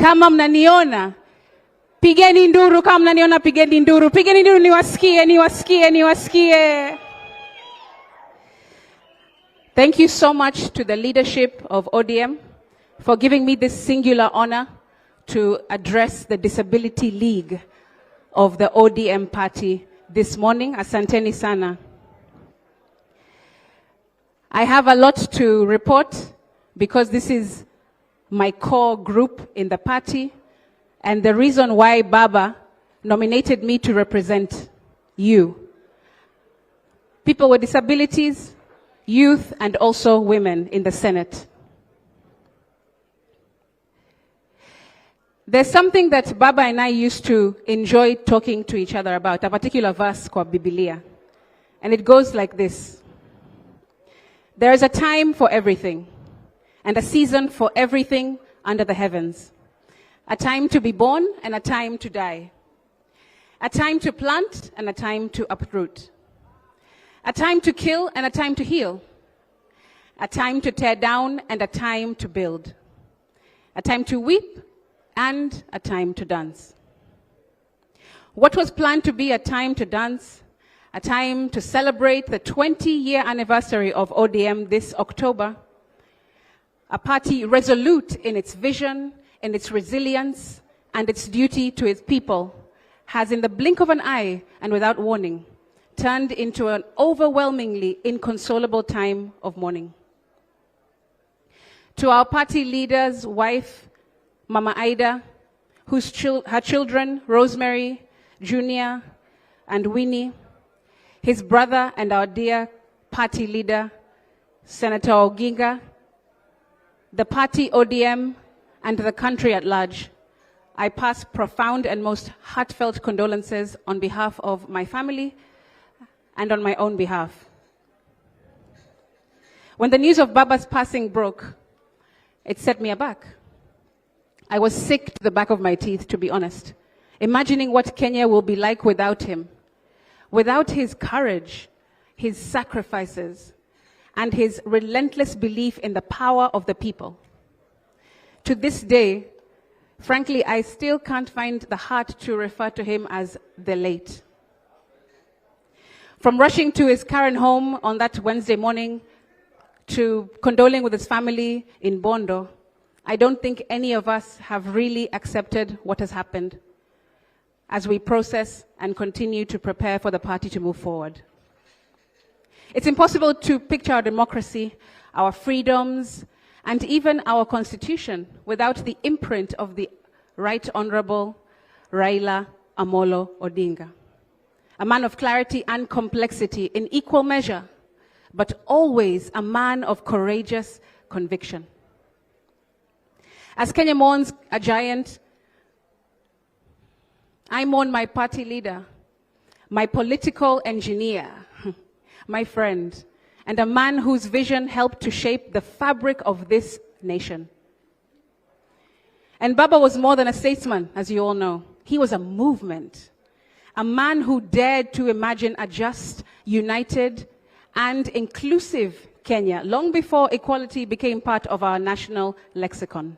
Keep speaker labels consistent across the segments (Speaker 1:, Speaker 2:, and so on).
Speaker 1: Kama mnaniona, pigeni nduru. Kama mnaniona, pigeni nduru. Pigeni nduru niwasikie, niwasikie, niwasikie. Thank you so much to the leadership of ODM for giving me this singular honor to address the Disability League of the ODM party this morning. Asanteni sana. I have a lot to report because this is my core group in the party and the reason why Baba nominated me to represent you. People with disabilities, youth, and also women in the Senate. There's something that Baba and I used to enjoy talking to each other about, a particular verse called Biblia. And it goes like this. There is a time for everything, and a season for everything under the heavens. A time to be born and a time to die. A time to plant and a time to uproot. A time to kill and a time to heal. A time to tear down and a time to build. A time to weep and a time to dance. What was planned to be a time to dance, a time to celebrate the 20-year anniversary of ODM this October, a party resolute in its vision, in its resilience, and its duty to its people, has in the blink of an eye and without warning, turned into an overwhelmingly inconsolable time of mourning. To our party leader's wife, Mama Ida, her children, Rosemary, Junior, and Winnie, his brother and our dear party leader, Senator Odinga, the party ODM, and the country at large, I pass profound and most heartfelt condolences on behalf of my family and on my own behalf. When the news of Baba's passing broke, it set me aback. I was sick to the back of my teeth, to be honest, imagining what Kenya will be like without him, without his courage, his sacrifices, and his relentless belief in the power of the people. To this day, frankly, I still can't find the heart to refer to him as the late. From rushing to his current home on that Wednesday morning to condoling with his family in Bondo, I don't think any of us have really accepted what has happened as we process and continue to prepare for the party to move forward. It's impossible to picture our democracy, our freedoms, and even our constitution without the imprint of the Right Honorable Raila Amolo Odinga, a man of clarity and complexity in equal measure, but always a man of courageous conviction. As Kenya mourns a giant, I mourn my party leader, my political engineer, my friend, and a man whose vision helped to shape the fabric of this nation. And Baba was more than a statesman, as you all know. He was a movement, a man who dared to imagine a just, united, and inclusive Kenya, long before equality became part of our national lexicon.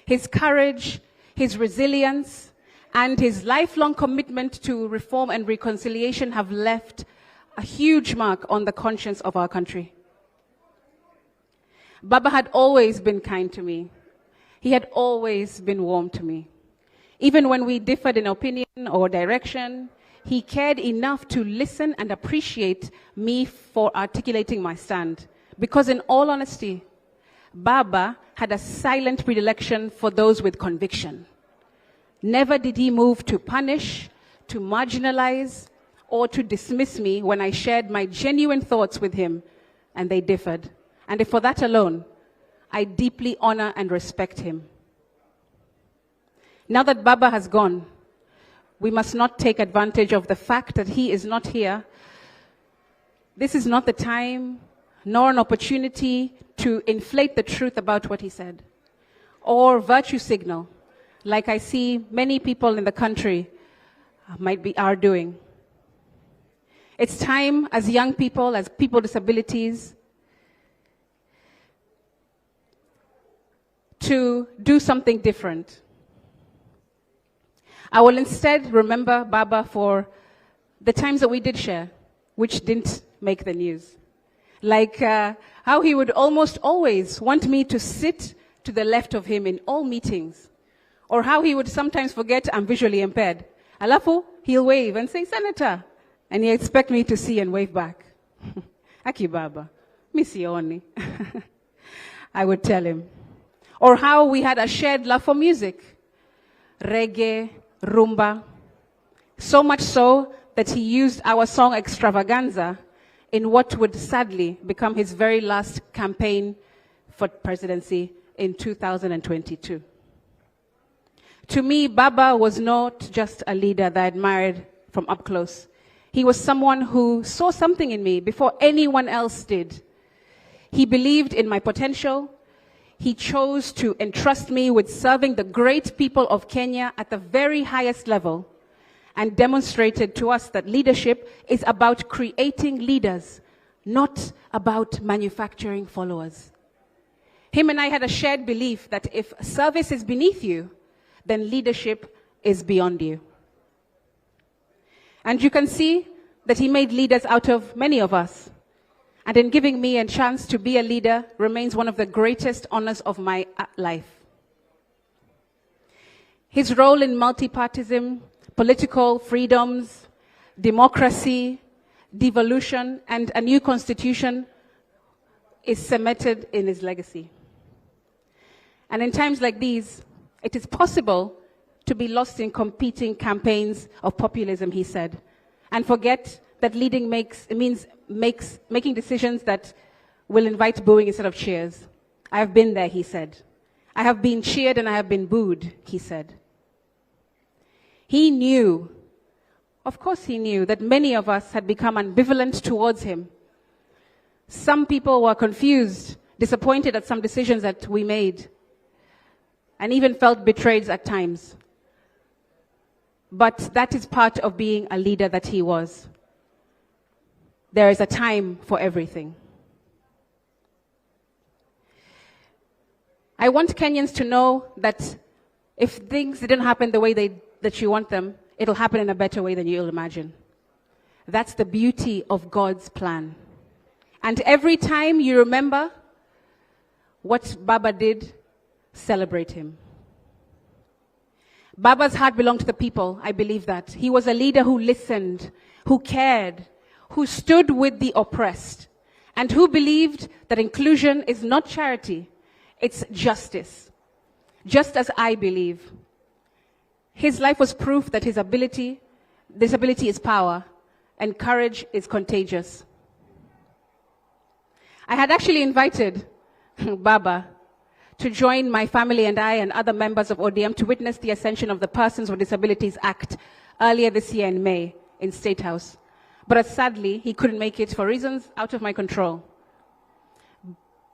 Speaker 1: His courage, his resilience, and his lifelong commitment to reform and reconciliation have left a huge mark on the conscience of our country. Baba had always been kind to me. He had always been warm to me. Even when we differed in opinion or direction, he cared enough to listen and appreciate me for articulating my stand. Because in all honesty, Baba had a silent predilection for those with conviction. Never did he move to punish, to marginalize, or to dismiss me when I shared my genuine thoughts with him and they differed. And for that alone, I deeply honor and respect him. Now that Baba has gone, we must not take advantage of the fact that he is not here. This is not the time nor an opportunity to inflate the truth about what he said or virtue signal like I see many people in the country are doing. It's time as young people, as people with disabilities, to do something different. I will instead remember Baba for the times that we did share, which didn't make the news. Like how he would almost always want me to sit to the left of him in all meetings. Or how he would sometimes forget I'm visually impaired. Alafu, he'll wave and say, Senator. And he expect me to see and wave back. Aki Baba, misioni. I would tell him. Or how we had a shared love for music. Reggae, rumba. So much so that he used our song Extravaganza in what would sadly become his very last campaign for presidency in 2022. To me, Baba was not just a leader that I admired from up close. He was someone who saw something in me before anyone else did. He believed in my potential. He chose to entrust me with serving the great people of Kenya at the very highest level, and demonstrated to us that leadership is about creating leaders, not about manufacturing followers. Him and I had a shared belief that if service is beneath you, then leadership is beyond you. And you can see that he made leaders out of many of us. And in giving me a chance to be a leader remains one of the greatest honors of my life. His role in multipartism, political freedoms, democracy, devolution, and a new constitution is cemented in his legacy. And in times like these, it is possible to be lost in competing campaigns of populism, he said, and forget that leading means making decisions that will invite booing instead of cheers. I have been there, he said. I have been cheered and I have been booed, he said. He knew, of course he knew, that many of us had become ambivalent towards him. Some people were confused, disappointed at some decisions that we made, and even felt betrayed at times. But that is part of being a leader that he was. There is a time for everything. I want Kenyans to know that if things didn't happen the way that you want them, it'll happen in a better way than you'll imagine. That's the beauty of God's plan. And every time you remember what Baba did, celebrate him. Baba's heart belonged to the people. I believe that. He was a leader who listened, who cared, who stood with the oppressed, and who believed that inclusion is not charity, it's justice. Just as I believe. His life was proof that this ability is power, and courage is contagious. I had actually invited Baba to join my family and I and other members of ODM to witness the ascension of the Persons with Disabilities Act earlier this year in May in State House. But sadly, he couldn't make it for reasons out of my control.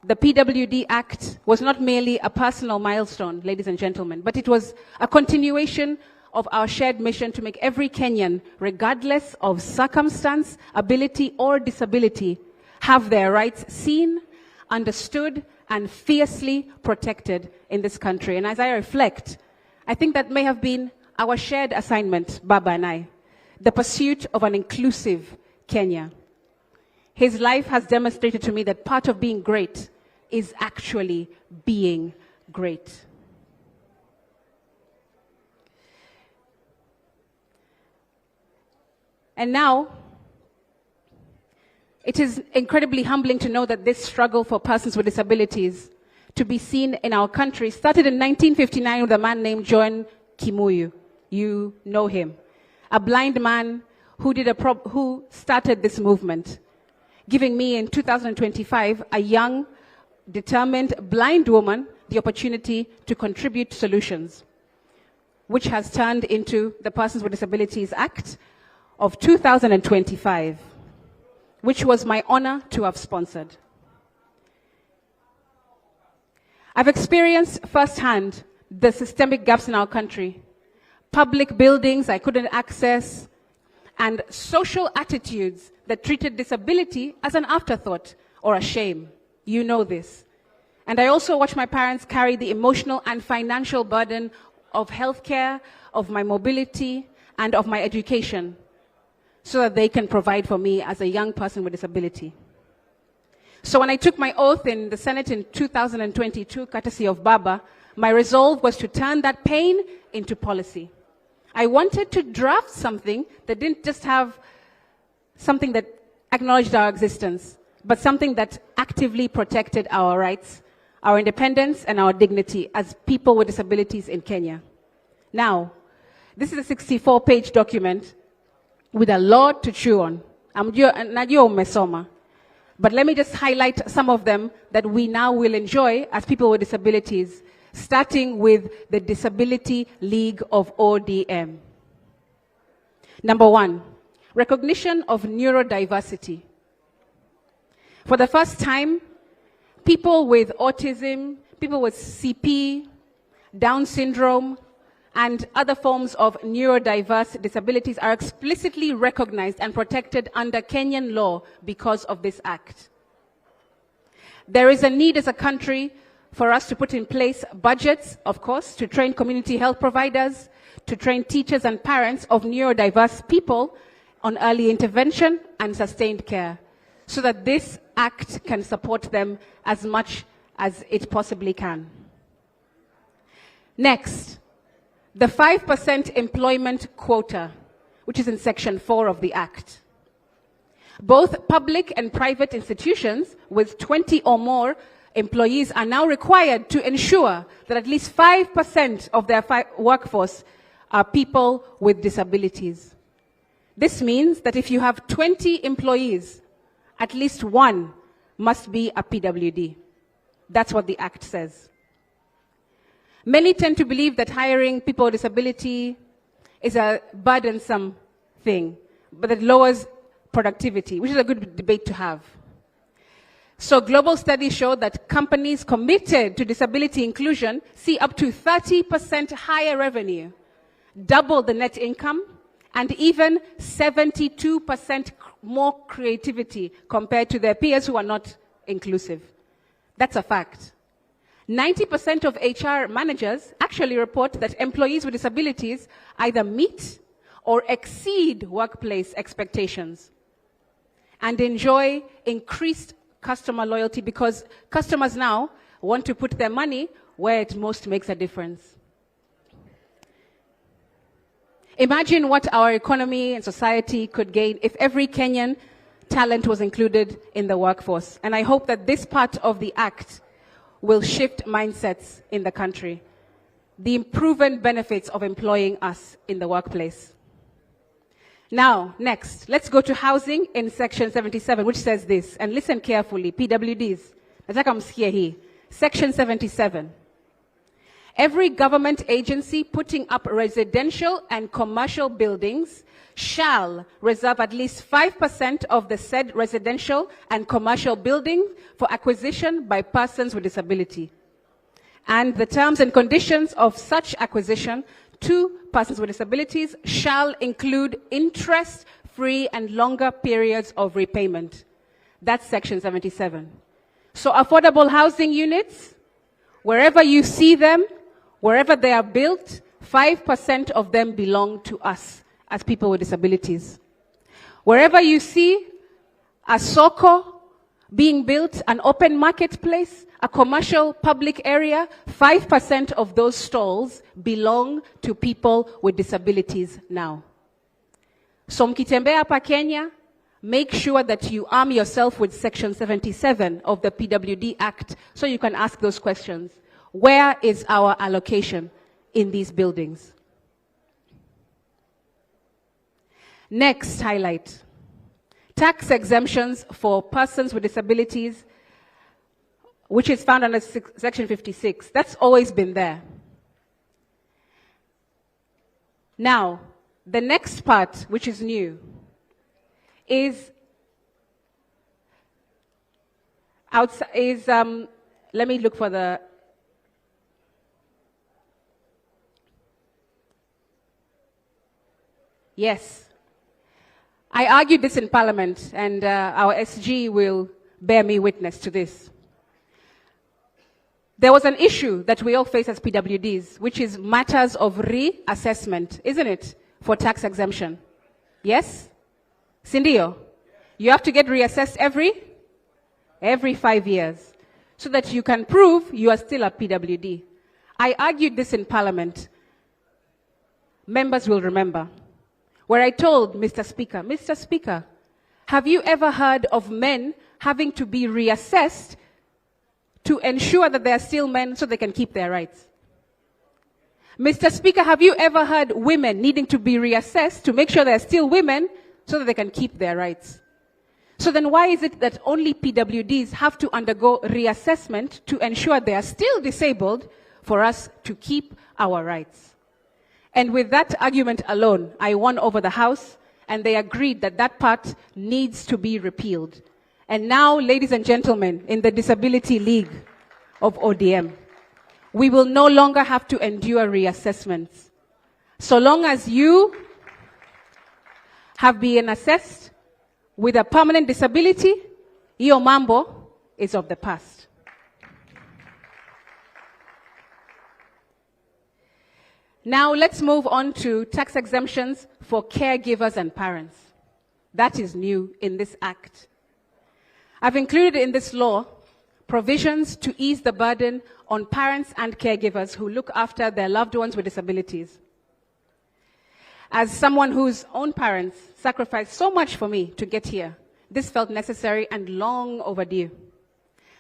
Speaker 1: The PWD Act was not merely a personal milestone, ladies and gentlemen, but it was a continuation of our shared mission to make every Kenyan, regardless of circumstance, ability, or disability, have their rights seen, understood, and fiercely protected in this country. And as I reflect, I think that may have been our shared assignment, Baba and I, the pursuit of an inclusive Kenya. His life has demonstrated to me that part of being great is actually being great. And now, it is incredibly humbling to know that this struggle for persons with disabilities to be seen in our country started in 1959 with a man named John Kimuyu. You know him. A blind man who started this movement, giving me in 2025 a young, determined blind woman the opportunity to contribute solutions, which has turned into the Persons with Disabilities Act of 2025. Which was my honor to have sponsored. I've experienced firsthand the systemic gaps in our country. Public buildings I couldn't access, and social attitudes that treated disability as an afterthought or a shame. You know this. And I also watched my parents carry the emotional and financial burden of healthcare, of my mobility, and of my education, so that they can provide for me as a young person with disability. So when I took my oath in the Senate in 2022, courtesy of Baba, my resolve was to turn that pain into policy. I wanted to draft something that didn't just have something that acknowledged our existence, but something that actively protected our rights, our independence, and our dignity as people with disabilities in Kenya. Now, this is a 64-page document with a lot to chew on. Najua umesoma. But let me just highlight some of them that we now will enjoy as people with disabilities, starting with the Disability League of ODM. Number 1, recognition of neurodiversity. For the first time, people with autism, people with CP, Down syndrome, and other forms of neurodiverse disabilities are explicitly recognized and protected under Kenyan law because of this act. There is a need as a country for us to put in place budgets, of course, to train community health providers, to train teachers and parents of neurodiverse people on early intervention and sustained care, so that this act can support them as much as it possibly can. Next, the 5% employment quota, which is in Section 4 of the Act. Both public and private institutions with 20 or more employees are now required to ensure that at least 5% of their workforce are people with disabilities. This means that if you have 20 employees, at least one must be a PWD. That's what the Act says. Many tend to believe that hiring people with disability is a burdensome thing, but it lowers productivity, which is a good debate to have. So global studies show that companies committed to disability inclusion see up to 30% higher revenue, double the net income, and even 72% more creativity compared to their peers who are not inclusive. That's a fact. 90% of HR managers actually report that employees with disabilities either meet or exceed workplace expectations and enjoy increased customer loyalty because customers now want to put their money where it most makes a difference. Imagine what our economy and society could gain if every Kenyan talent was included in the workforce. And I hope that this part of the Act will shift mindsets in the country. The proven benefits of employing us in the workplace. Now, next, let's go to housing in Section 77, which says this, and listen carefully, PWDs. Nataka msikie hii. Section 77. Every government agency putting up residential and commercial buildings shall reserve at least 5% of the said residential and commercial building for acquisition by persons with disability. And the terms and conditions of such acquisition to persons with disabilities shall include interest-free and longer periods of repayment. That's Section 77. So affordable housing units, wherever you see them, wherever they are built, 5% of them belong to us as people with disabilities. Wherever you see a soko being built, an open marketplace, a commercial public area, 5% of those stalls belong to people with disabilities now. So mkitembea hapa Kenya, make sure that you arm yourself with Section 77 of the PWD Act so you can ask those questions. Where is our allocation in these buildings? Next highlight, tax exemptions for persons with disabilities, which is found under Section 56. That's always been there. Now, the next part, which is new, is let me look for the, yes. I argued this in Parliament, and our SG will bear me witness to this. There was an issue that we all face as PWDs, which is matters of reassessment, isn't it, for tax exemption? Yes? Sindio? You have to get reassessed every 5 years so that you can prove you are still a PWD. I argued this in Parliament. Members will remember, where I told Mr. Speaker, have you ever heard of men having to be reassessed to ensure that they are still men so they can keep their rights? Mr. Speaker, have you ever heard women needing to be reassessed to make sure they are still women so that they can keep their rights? So then why is it that only PWDs have to undergo reassessment to ensure they are still disabled for us to keep our rights? And with that argument alone, I won over the House, and they agreed that that part needs to be repealed. And now, ladies and gentlemen, in the Disability League of ODM, we will no longer have to endure reassessments. So long as you have been assessed with a permanent disability, iyo mambo is of the past. Now let's move on to tax exemptions for caregivers and parents. That is new in this act. I've included in this law provisions to ease the burden on parents and caregivers who look after their loved ones with disabilities. As someone whose own parents sacrificed so much for me to get here, this felt necessary and long overdue.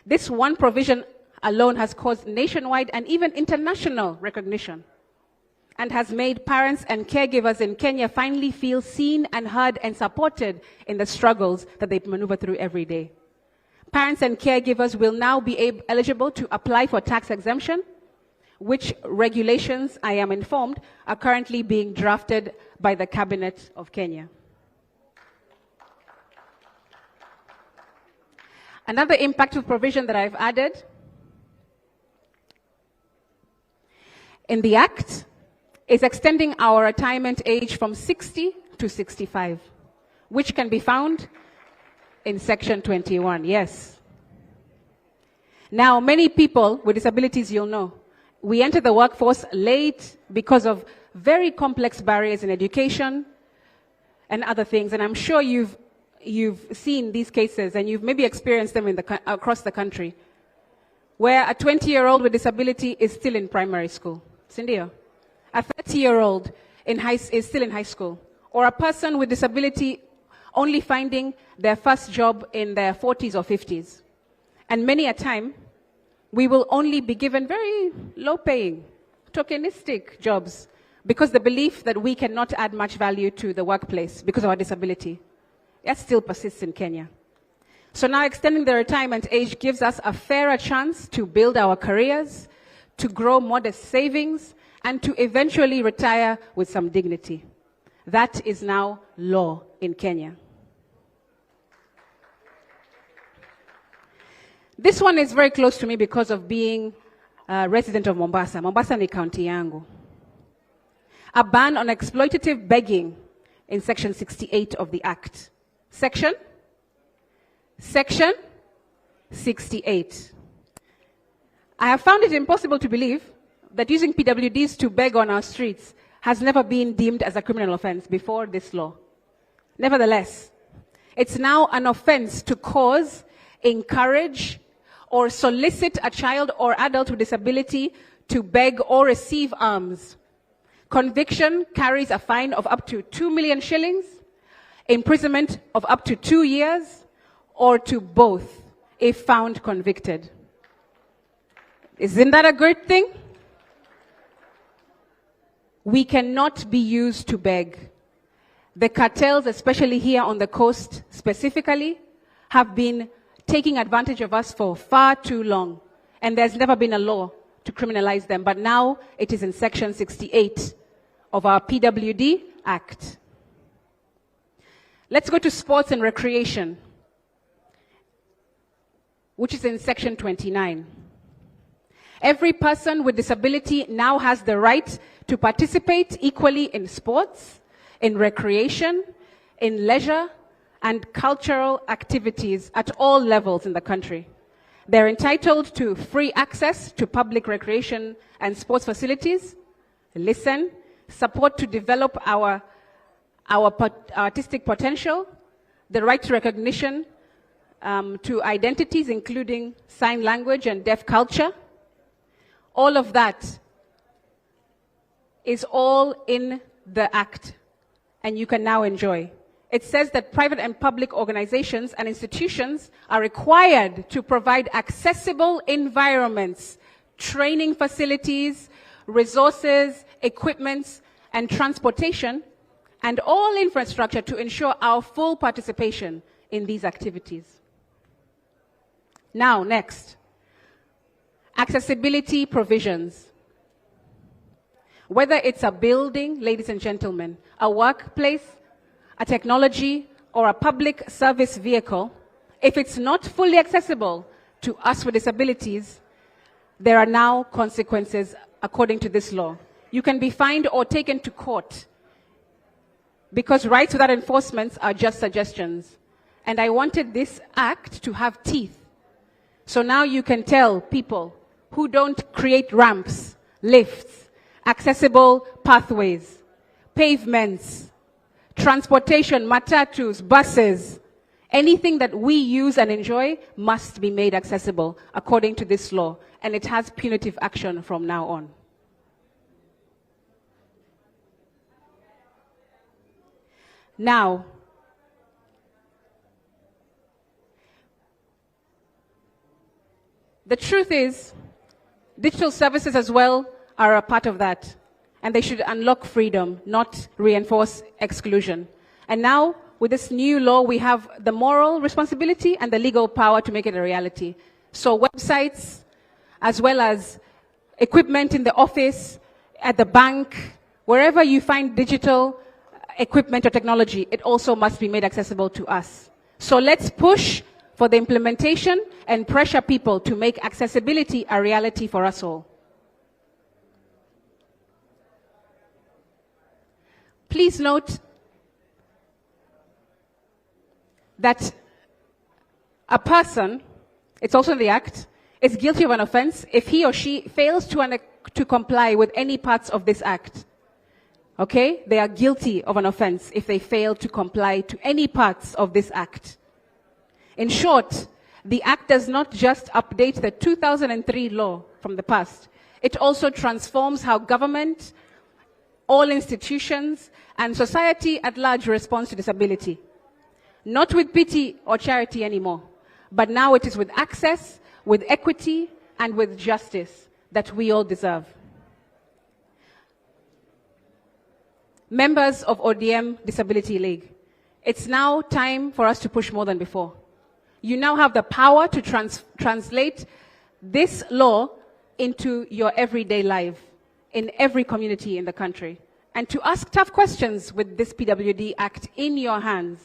Speaker 1: This one provision alone has caused nationwide and even international recognition, and has made parents and caregivers in Kenya finally feel seen and heard and supported in the struggles that they maneuver through every day. Parents and caregivers will now be eligible to apply for tax exemption, which regulations, I am informed, are currently being drafted by the Cabinet of Kenya. Another impactful provision that I've added in the Act is extending our retirement age from 60 to 65, which can be found in Section 21, yes. Now, many people with disabilities, you'll know, we enter the workforce late because of very complex barriers in education and other things, and I'm sure you've seen these cases and you've maybe experienced them across the country, where a 20-year-old with disability is still in primary school. Sindio? A 30-year-old is still in high school, or a person with disability only finding their first job in their 40s or 50s. And many a time, we will only be given very low-paying, tokenistic jobs because the belief that we cannot add much value to the workplace because of our disability. That still persists in Kenya. So now extending the retirement age gives us a fairer chance to build our careers, to grow modest savings, and to eventually retire with some dignity. That is now law in Kenya. This one is very close to me because of being a resident of Mombasa. Mombasa ni county yangu. A ban on exploitative begging in Section 68 of the Act. Section 68. I have found it impossible to believe that using PWDs to beg on our streets has never been deemed as a criminal offense before this law. Nevertheless, it's now an offense to cause, encourage, or solicit a child or adult with disability to beg or receive alms. Conviction carries a fine of up to 2 million shillings, imprisonment of up to 2 years, or to both if found convicted. Isn't that a good thing? We cannot be used to beg. The cartels, especially here on the coast specifically, have been taking advantage of us for far too long. And there's never been a law to criminalize them. But now it is in Section 68 of our PWD Act. Let's go to sports and recreation, which is in Section 29. Every person with disability now has the right to participate equally in sports, in recreation, in leisure, and cultural activities at all levels in the country. They're entitled to free access to public recreation and sports facilities, listen, support to develop our artistic potential, the right to recognition to identities, including sign language and deaf culture. All of that is all in the Act, and you can now enjoy. It says that private and public organizations and institutions are required to provide accessible environments, training facilities, resources, equipment, and transportation, and all infrastructure to ensure our full participation in these activities. Now, next, accessibility provisions. Whether it's a building, ladies and gentlemen, a workplace, a technology, or a public service vehicle, if it's not fully accessible to us with disabilities, there are now consequences according to this law. You can be fined or taken to court because rights without enforcement are just suggestions. And I wanted this act to have teeth. So now you can tell people who don't create ramps, lifts, accessible pathways, pavements, transportation, matatus, buses, anything that we use and enjoy must be made accessible according to this law, and it has punitive action from now on. Now, the truth is, digital services as well are a part of that. And they should unlock freedom, not reinforce exclusion. And now, with this new law, we have the moral responsibility and the legal power to make it a reality. So websites, as well as equipment in the office, at the bank, wherever you find digital equipment or technology, it also must be made accessible to us. So let's push for the implementation and pressure people to make accessibility a reality for us all. Please note that a person, it's also in the Act, is guilty of an offense if he or she fails to comply with any parts of this Act. Okay? They are guilty of an offense if they fail to comply to any parts of this Act. In short, the Act does not just update the 2003 law from the past. It also transforms how government, all institutions, and society at large responds to disability. Not with pity or charity anymore, but now it is with access, with equity, and with justice that we all deserve. Members of ODM Disability League, it's now time for us to push more than before. You now have the power to translate this law into your everyday life in every community in the country, and to ask tough questions with this PWD Act in your hands.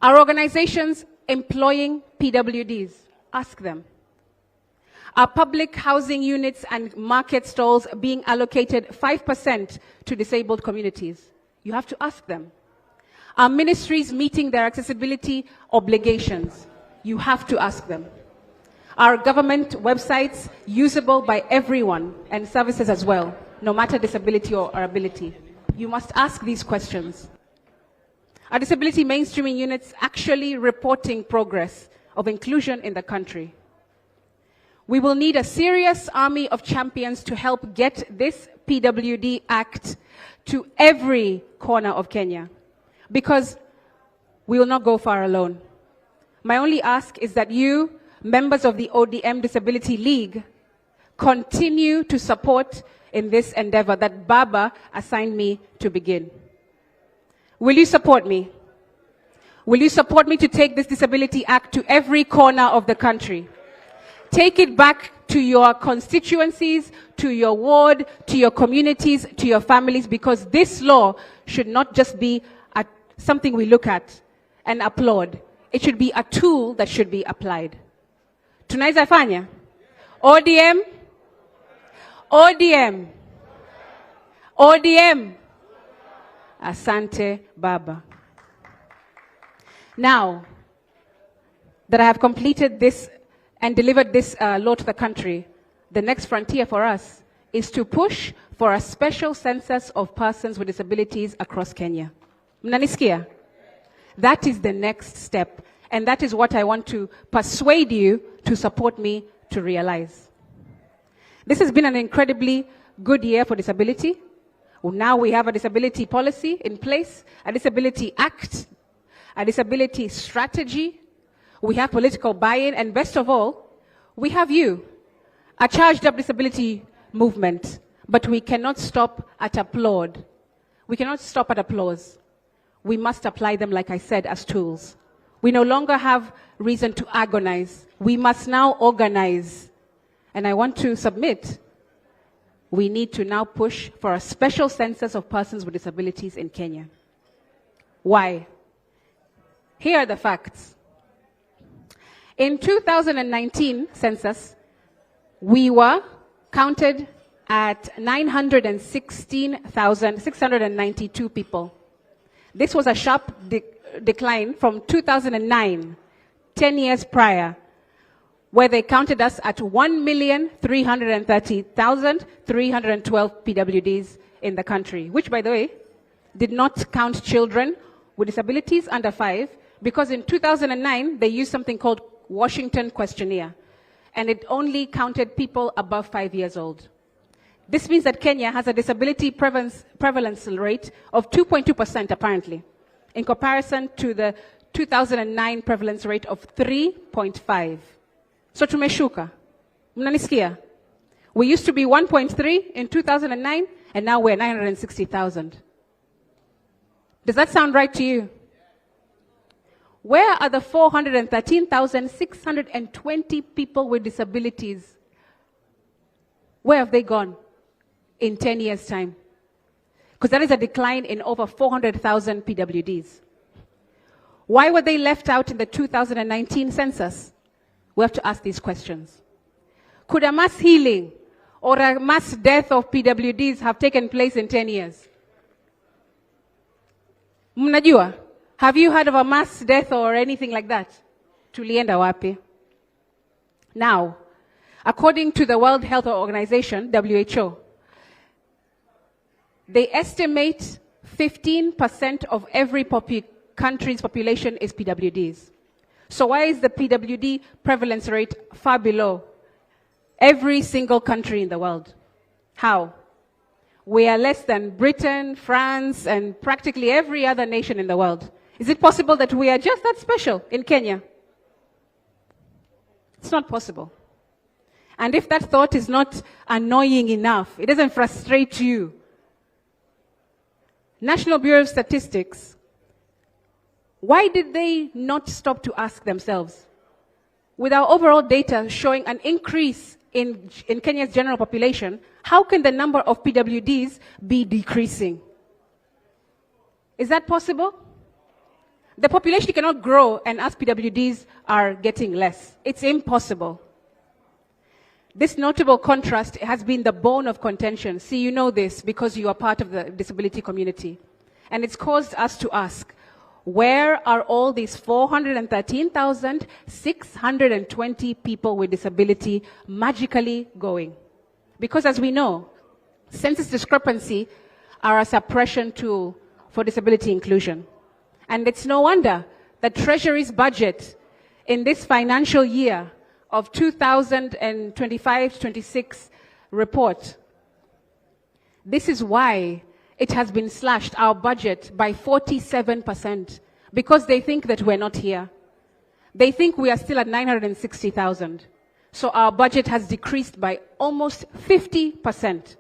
Speaker 1: Our organizations employing PWDs, ask them. Our public housing units and market stalls being allocated 5% to disabled communities, you have to ask them. Our ministries meeting their accessibility obligations, you have to ask them. Our government websites usable by everyone and services as well, no matter disability or ability. You must ask these questions. Are disability mainstreaming units actually reporting progress of inclusion in the country? We will need a serious army of champions to help get this PWD Act to every corner of Kenya, because we will not go far alone. My only ask is that you, members of the ODM Disability League, continue to support in this endeavor that Baba assigned me to begin. Will you support me? Will you support me to take this Disability Act to every corner of the country? Take it back to your constituencies, to your ward, to your communities, to your families, because this law should not just be something we look at and applaud. It should be a tool that should be applied. Tunaweza fanya? ODM? ODM? ODM? Asante Baba. Now, that I have completed this and delivered this law to the country, the next frontier for us is to push for a special census of persons with disabilities across Kenya. Mnanisikia? That is the next step. And that is what I want to persuade you to support me to realize. This has been an incredibly good year for disability. Now we have a disability policy in place, a disability act, a disability strategy. We have political buy-in, and best of all, we have you, a charged up disability movement. But we cannot stop at applaud. We cannot stop at applause. We must apply them, like I said, as tools. We no longer have reason to agonize. We must now organize. And I want to submit, we need to now push for a special census of persons with disabilities in Kenya. Why? Here are the facts. In 2019 census, we were counted at 916,692 people. This was a sharp decline from 2009, 10 years prior, where they counted us at 1,330,312 PWDs in the country, which, by the way, did not count children with disabilities under 5, because in 2009, they used something called Washington Questionnaire, and it only counted people above 5 years old. This means that Kenya has a disability prevalence rate of 2.2% apparently, in comparison to the 2009 prevalence rate of 3.5. So tumeshuka. Mnanisikia? We used to be 1.3 in 2009, and now we're 960,000. Does that sound right to you? Where are the 413,620 people with disabilities? Where have they gone in 10 years' time? Because that is a decline in over 400,000 PWDs. Why were they left out in the 2019 census? We have to ask these questions. Could a mass healing or a mass death of PWDs have taken place in 10 years? Mnajua? Have you heard of a mass death or anything like that? Tulienda wapi? Now, according to the World Health Organization, WHO, they estimate 15% of every country's population is PWDs. So why is the PWD prevalence rate far below every single country in the world? How? We are less than Britain, France, and practically every other nation in the world. Is it possible that we are just that special in Kenya? It's not possible. And if that thought is not annoying enough, it doesn't frustrate you, National Bureau of Statistics, why did they not stop to ask themselves? With our overall data showing an increase in Kenya's general population, how can the number of PWDs be decreasing? Is that possible? The population cannot grow and us PWDs are getting less. It's impossible. This notable contrast has been the bone of contention. See, you know this because you are part of the disability community. And it's caused us to ask, where are all these 413,620 people with disability magically going? Because as we know, census discrepancy are a suppression tool for disability inclusion. And it's no wonder that Treasury's budget in this financial year of 2025-26 report, this is why it has been slashed, our budget, by 47%, because they think that we're not here. They think we are still at 960,000. So our budget has decreased by almost 50%.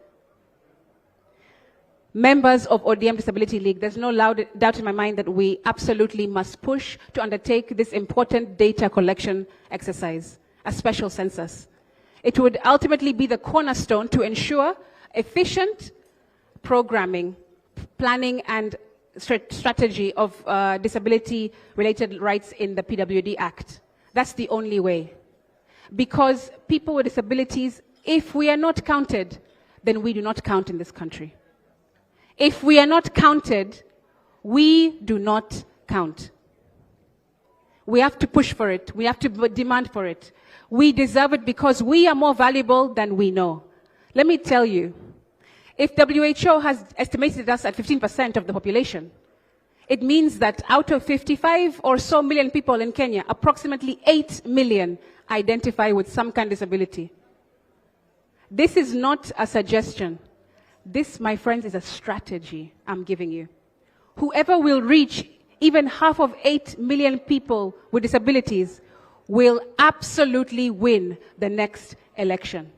Speaker 1: Members of ODM Disability League, there's no doubt in my mind that we absolutely must push to undertake this important data collection exercise, a special census. It would ultimately be the cornerstone to ensure efficient programming, planning, and strategy of disability-related rights in the PWD Act. That's the only way. Because people with disabilities, if we are not counted, then we do not count in this country. If we are not counted, we do not count. We have to push for it. We have to demand for it. We deserve it because we are more valuable than we know. Let me tell you, if WHO has estimated us at 15% of the population, it means that out of 55 or so million people in Kenya, approximately 8 million identify with some kind of disability. This is not a suggestion. This, my friends, is a strategy I'm giving you. Whoever will reach even half of 8 million people with disabilities will absolutely win the next election.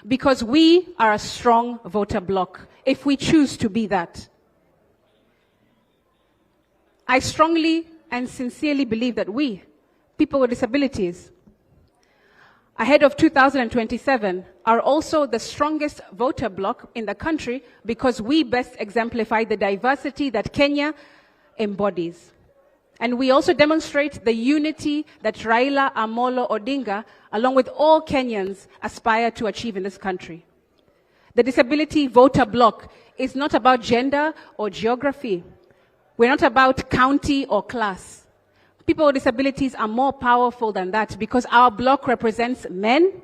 Speaker 1: Because we are a strong voter bloc, if we choose to be that. I strongly and sincerely believe that we, people with disabilities, ahead of 2027, are also the strongest voter bloc in the country because we best exemplify the diversity that Kenya embodies. And we also demonstrate the unity that Raila Odinga, along with all Kenyans, aspire to achieve in this country. The disability voter bloc is not about gender or geography. We're not about county or class. People with disabilities are more powerful than that because our bloc represents men,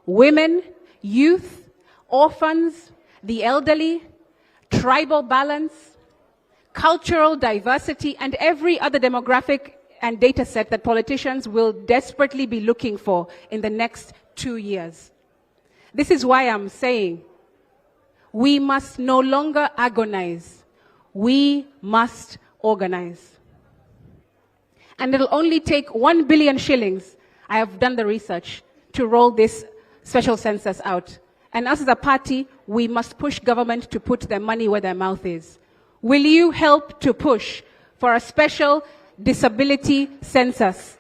Speaker 1: women, youth, orphans, the elderly, tribal balance, cultural diversity, and every other demographic and data set that politicians will desperately be looking for in the next 2 years. This is why I'm saying we must no longer agonize. We must organize. And it'll only take 1 billion shillings, I have done the research, to roll this special census out. And us as a party, we must push government to put their money where their mouth is. Will you help to push for a special disability census?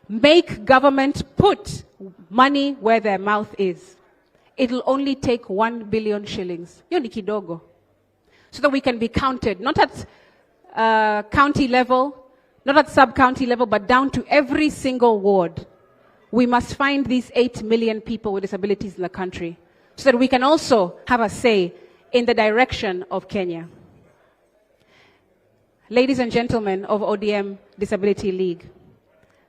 Speaker 1: Make government put money where their mouth is. It'll only take 1 billion shillings. Yo ni kidogo. So that we can be counted, not at county level, not at sub-county level, but down to every single ward. We must find these 8 million people with disabilities in the country so that we can also have a say in the direction of Kenya. Ladies and gentlemen of ODM Disability League,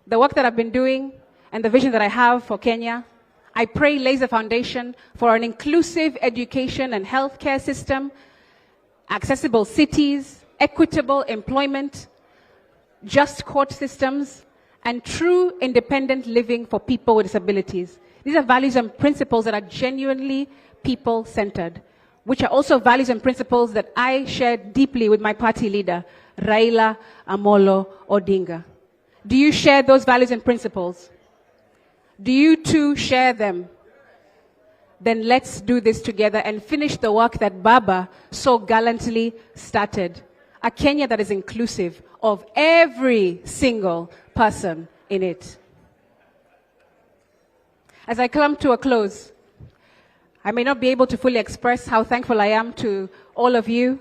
Speaker 1: the work that I've been doing and the vision that I have for Kenya, I pray lays a foundation for an inclusive education and healthcare system, accessible cities, equitable employment, just court systems, and true independent living for people with disabilities. These are values and principles that are genuinely people-centered, which are also values and principles that I share deeply with my party leader, Raila Odinga. Do you share those values and principles? Do you too share them? Then let's do this together and finish the work that Baba so gallantly started. A Kenya that is inclusive of every single person in it. As I come to a close, I may not be able to fully express how thankful I am to all of you,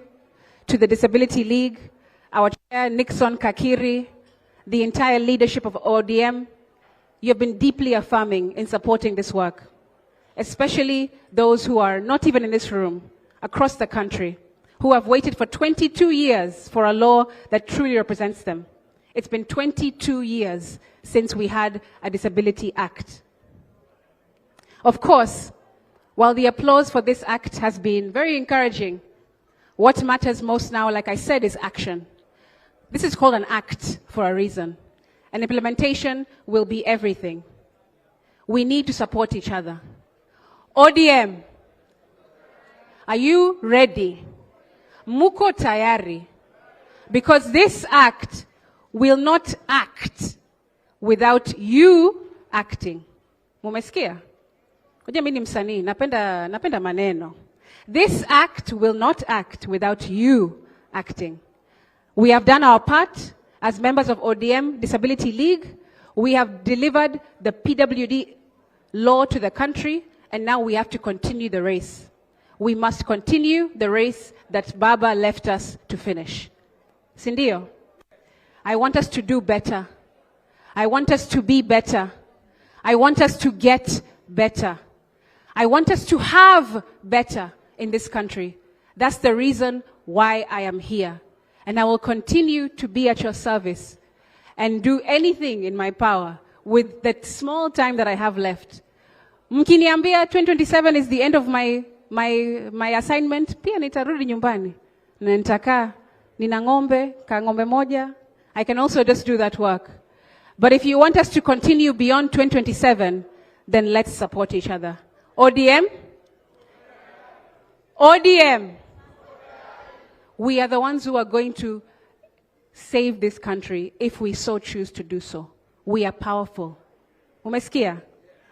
Speaker 1: to the Disability League, our chair, Nixon Kakiri, the entire leadership of ODM. You've been deeply affirming in supporting this work, especially those who are not even in this room, across the country, who have waited for 22 years for a law that truly represents them. It's been 22 years since we had a Disability Act. Of course, while the applause for this act has been very encouraging, what matters most now, like I said, is action. This is called an act for a reason. And implementation will be everything. We need to support each other. ODM, are you ready? Muko tayari? Because this act will not act without you acting. Mumesikia? Unajua mimi ni msanii, napenda maneno. This act will not act without you acting. We have done our part as members of ODM Disability League. We have delivered the PWD law to the country, and now we have to continue the race. We must continue the race that Baba left us to finish. Sindio? I want us to do better. I want us to be better. I want us to get better. I want us to have better in this country. That's the reason why I am here. And I will continue to be at your service and do anything in my power with that small time that I have left. Mkiniambia 2027 is the end of my assignment, pia nitarudi nyumbani. Na nitakaa, nina ng'ombe, ka ng'ombe moja. I can also just do that work. But if you want us to continue beyond 2027, then let's support each other. ODM? ODM. We are the ones who are going to save this country if we so choose to do so. We are powerful. Umesikia?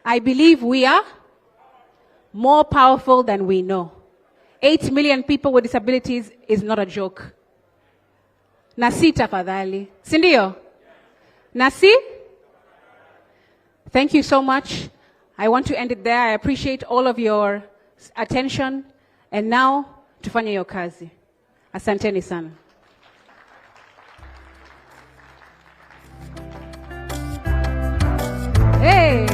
Speaker 1: I believe we are more powerful than we know. 8 million people with disabilities is not a joke. Nasi tafadhali. Sindio? Nasi? Thank you so much. I want to end it there. I appreciate all of your attention. And now, tufanye hiyo kazi. Asanteni sana. Hey,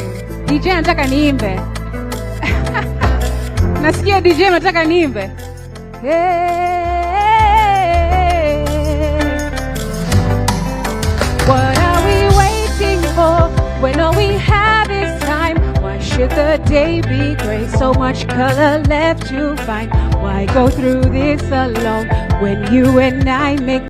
Speaker 1: DJ anataka niimbe. Nasikia DJ anataka niimbe. Hey, what are we waiting for when all we have is time? Why should the day be gray? So much color left to find. Why go through this alone when you and I make